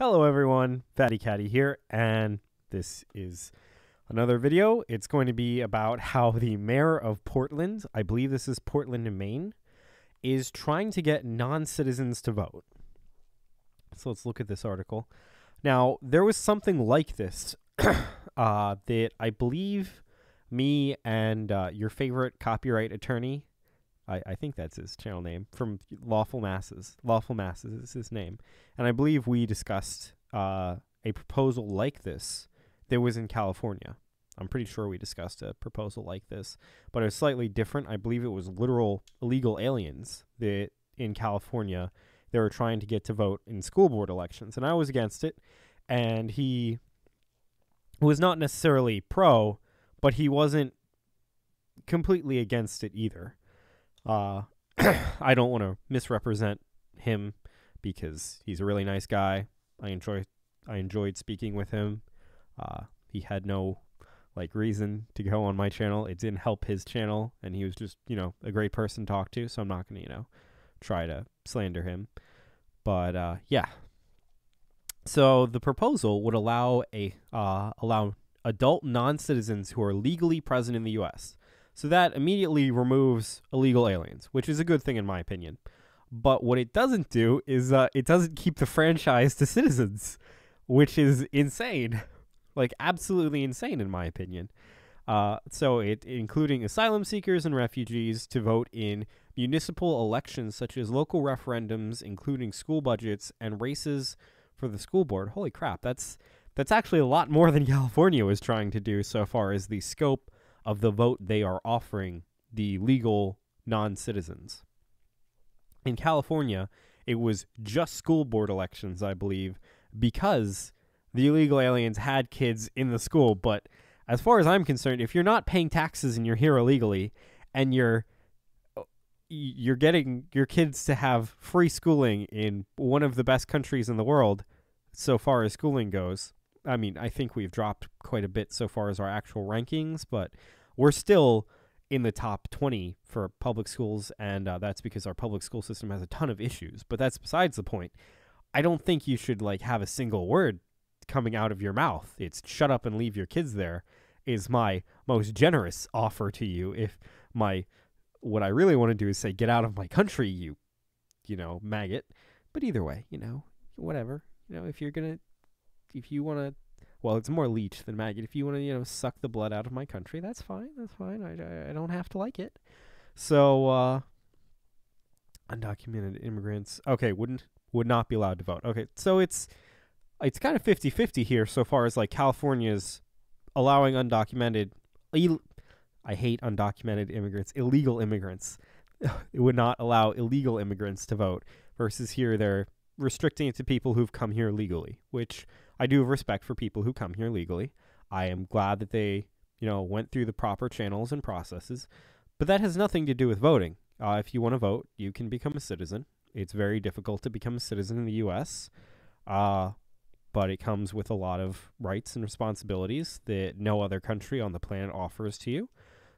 Hello everyone, Fatty Catty here, and this is another video. It's going to be about how the mayor of Portland, I believe this is Portland in Maine, is trying to get non-citizens to vote. So let's look at this article. Now, there was something like this that I believe me and your favorite copyright attorney, I think that's his channel name, from Lawful Masses is his name. And I believe we discussed a proposal like this that was in California. I'm pretty sure we discussed a proposal like this, but it was slightly different. I believe it was literal illegal aliens that in California they were trying to get to vote in school board elections. And I was against it, and he was not necessarily pro, but he wasn't completely against it either. I don't want to misrepresent him because he's a really nice guy. I enjoyed speaking with him. He had no reason to go on my channel. It didn't help his channel, and he was just, a great person to talk to, so I'm not going to, try to slander him. But yeah. So the proposal would allow adult non-citizens who are legally present in the US. So that immediately removes illegal aliens, which is a good thing in my opinion. But what it doesn't do is it doesn't keep the franchise to citizens, which is insane. Absolutely insane in my opinion. So including asylum seekers and refugees to vote in municipal elections such as local referendums, including school budgets and races for the school board. Holy crap, that's actually a lot more than California was trying to do so far as the scope of the vote they are offering the legal non-citizens. In California, it was just school board elections, I believe, because the illegal aliens had kids in the school. But as far as I'm concerned, if you're not paying taxes and you're here illegally and you're getting your kids to have free schooling in one of the best countries in the world so far as schooling goes, I mean, I think we've dropped quite a bit so far as our actual rankings, but we're still in the top 20 for public schools, and that's because our public school system has a ton of issues. But that's besides the point. I don't think you should have a single word coming out of your mouth. It's shut up and leave your kids there is my most generous offer to you. What I really want to do is say, get out of my country, you maggot. But either way, whatever. If you want to, well, it's more leech than maggot. If you want to, suck the blood out of my country, that's fine. That's fine. I don't have to like it. So, undocumented immigrants, okay, would not be allowed to vote. Okay, so it's kind of 50-50 here so far as California's allowing undocumented, I hate undocumented immigrants, illegal immigrants. It would not allow illegal immigrants to vote versus here they're restricting it to people who've come here legally, which I do have respect for people who come here legally. I am glad that they, went through the proper channels and processes, but that has nothing to do with voting. If you want to vote, you can become a citizen. It's very difficult to become a citizen in the U.S., but it comes with a lot of rights and responsibilities that no other country on the planet offers to you.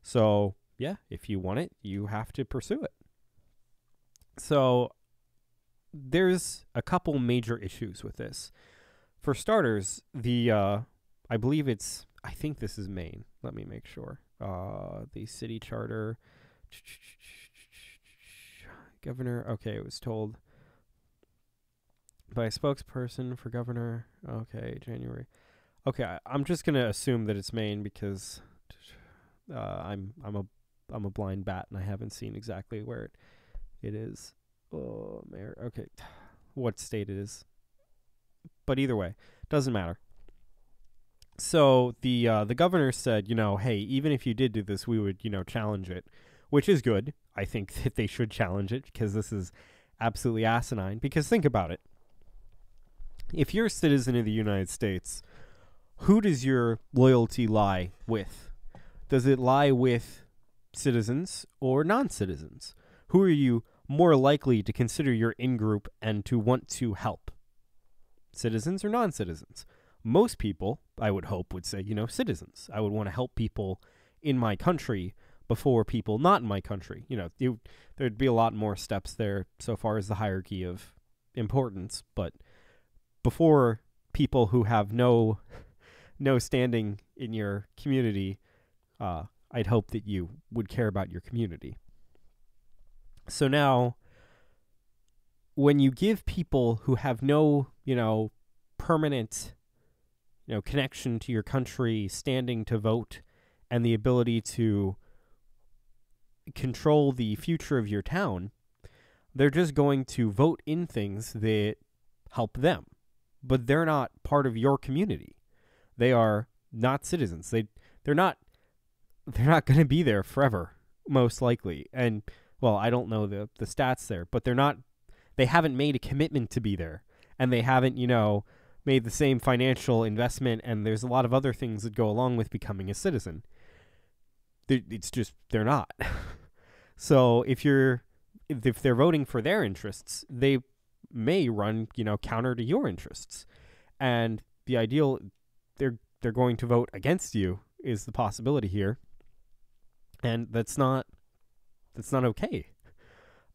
So, yeah, if you want it, you have to pursue it. So, there's a couple major issues with this. For starters, I think this is Maine. Let me make sure. The city charter, governor. Okay, it was told by a spokesperson for governor. Okay, January. Okay, I'm just gonna assume that it's Maine because I'm a blind bat and I haven't seen exactly where it is. Oh, mayor. Okay, what state it is. But either way, doesn't matter. So the governor said, hey, even if you did do this, we would, challenge it, which is good. I think that they should challenge it because this is absolutely asinine. Because think about it. If you're a citizen of the United States, who does your loyalty lie with? Does it lie with citizens or non-citizens? Who are you more likely to consider your in-group and to want to help? Citizens or non-citizens? Most people, I would hope, would say, citizens. I would want to help people in my country before people not in my country. There'd be a lot more steps there so far as the hierarchy of importance, but before people who have no standing in your community, I'd hope that you would care about your community. So now, when you give people who have no, permanent, connection to your country, standing to vote, and the ability to control the future of your town, they're just going to vote in things that help them. But they're not part of your community. They are not citizens. They're not going to be there forever, most likely. And, well, I don't know the stats there, but they haven't made a commitment to be there. And they haven't, made the same financial investment, and there's a lot of other things that go along with becoming a citizen. It's just, they're not. So if they're voting for their interests, they may run, counter to your interests. And the ideal, they're going to vote against you is the possibility here. And that's not okay.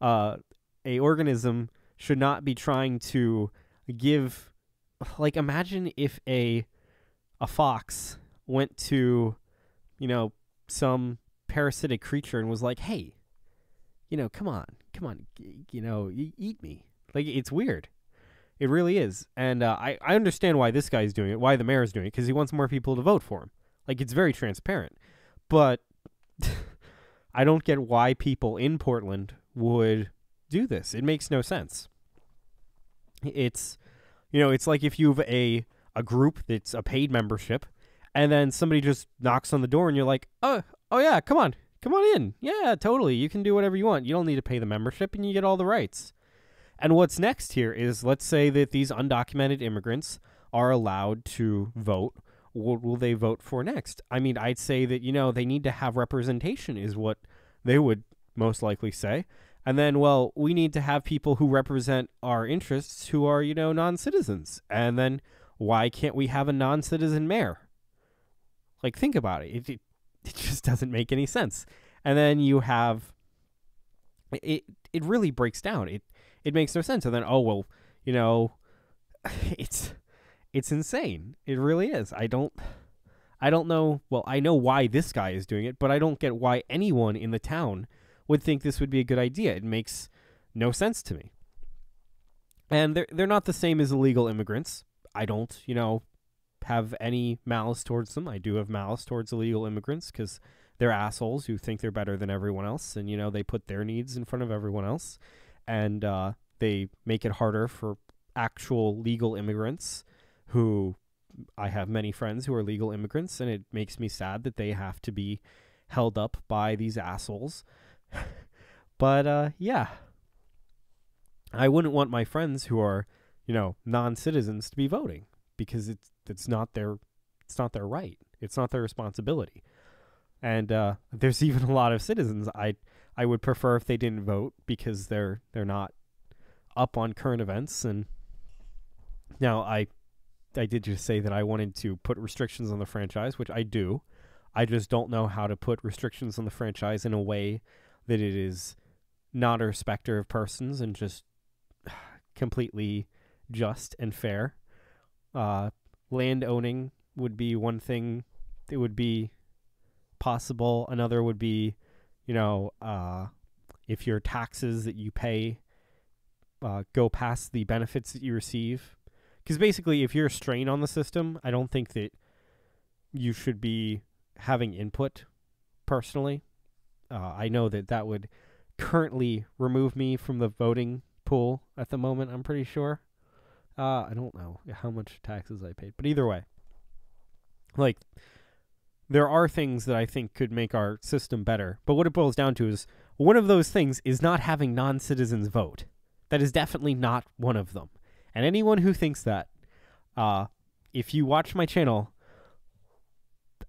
A organism should not be trying to give, like, imagine if a fox went to, some parasitic creature and was like, hey, come on, eat me. Like, it's weird. It really is. And I understand why this guy's doing it, why the mayor's doing it, because he wants more people to vote for him. Like, it's very transparent. But I don't get why people in Portland would do this. It makes no sense. It's, it's like if you have a group that's a paid membership, and then somebody just knocks on the door and you're like, oh yeah, come on in. Yeah, totally. You can do whatever you want. You don't need to pay the membership and you get all the rights. And what's next here is, let's say that these undocumented immigrants are allowed to vote. What will they vote for next? I mean, I'd say that, they need to have representation is what they would most likely say. And then, well, we need to have people who represent our interests who are, non-citizens. And then why can't we have a non-citizen mayor? Like, think about it. It just doesn't make any sense. And then you have, it really breaks down. It makes no sense. And then, oh, well, it's insane. It really is. I don't know. Well, I know why this guy is doing it, but I don't get why anyone in the town would think this would be a good idea. It makes no sense to me. And they're not the same as illegal immigrants. I don't, have any malice towards them. I do have malice towards illegal immigrants because they're assholes who think they're better than everyone else. And, they put their needs in front of everyone else. And they make it harder for actual legal immigrants who, I have many friends who are legal immigrants, and it makes me sad that they have to be held up by these assholes. But, yeah, I wouldn't want my friends who are, non-citizens to be voting because it's not their right. It's not their responsibility. And there's even a lot of citizens I would prefer if they didn't vote because they're not up on current events. And now I did just say that I wanted to put restrictions on the franchise, which I do. I just don't know how to put restrictions on the franchise in a way that it is not a respecter of persons and just completely just and fair. Land owning would be one thing that would be possible. Another would be, if your taxes that you pay go past the benefits that you receive. Because basically, if you're a strain on the system, I don't think that you should be having input personally. I know that would currently remove me from the voting pool at the moment, I'm pretty sure. I don't know how much taxes I paid. But either way, like, there are things that I think could make our system better. But what it boils down to is one of those things is not having non-citizens vote. That is definitely not one of them. And anyone who thinks that, if you watch my channel,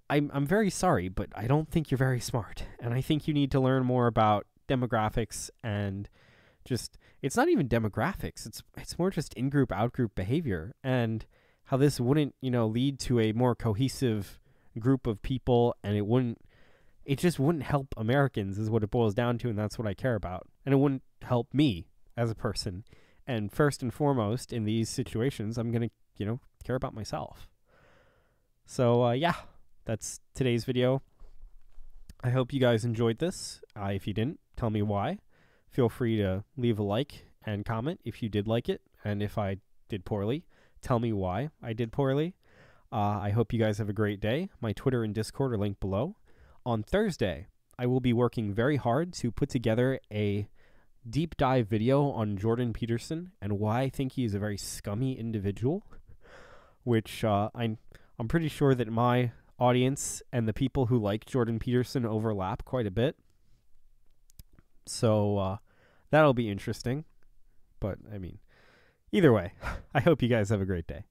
I'm very sorry, but I don't think you're very smart. And I think you need to learn more about demographics and just, it's not even demographics. It's more just in-group, out-group behavior and how this wouldn't, lead to a more cohesive group of people, and it just wouldn't help Americans is what it boils down to, and that's what I care about. And it wouldn't help me as a person. And first and foremost, in these situations, I'm going to, care about myself. So, yeah, that's today's video. I hope you guys enjoyed this. If you didn't, tell me why. Feel free to leave a like and comment if you did like it. And if I did poorly, tell me why I did poorly. I hope you guys have a great day. My Twitter and Discord are linked below. On Thursday, I will be working very hard to put together a deep dive video on Jordan Peterson and why I think he is a very scummy individual, which I'm pretty sure that my audience and the people who like Jordan Peterson overlap quite a bit. So that'll be interesting. But, I mean, either way, I hope you guys have a great day.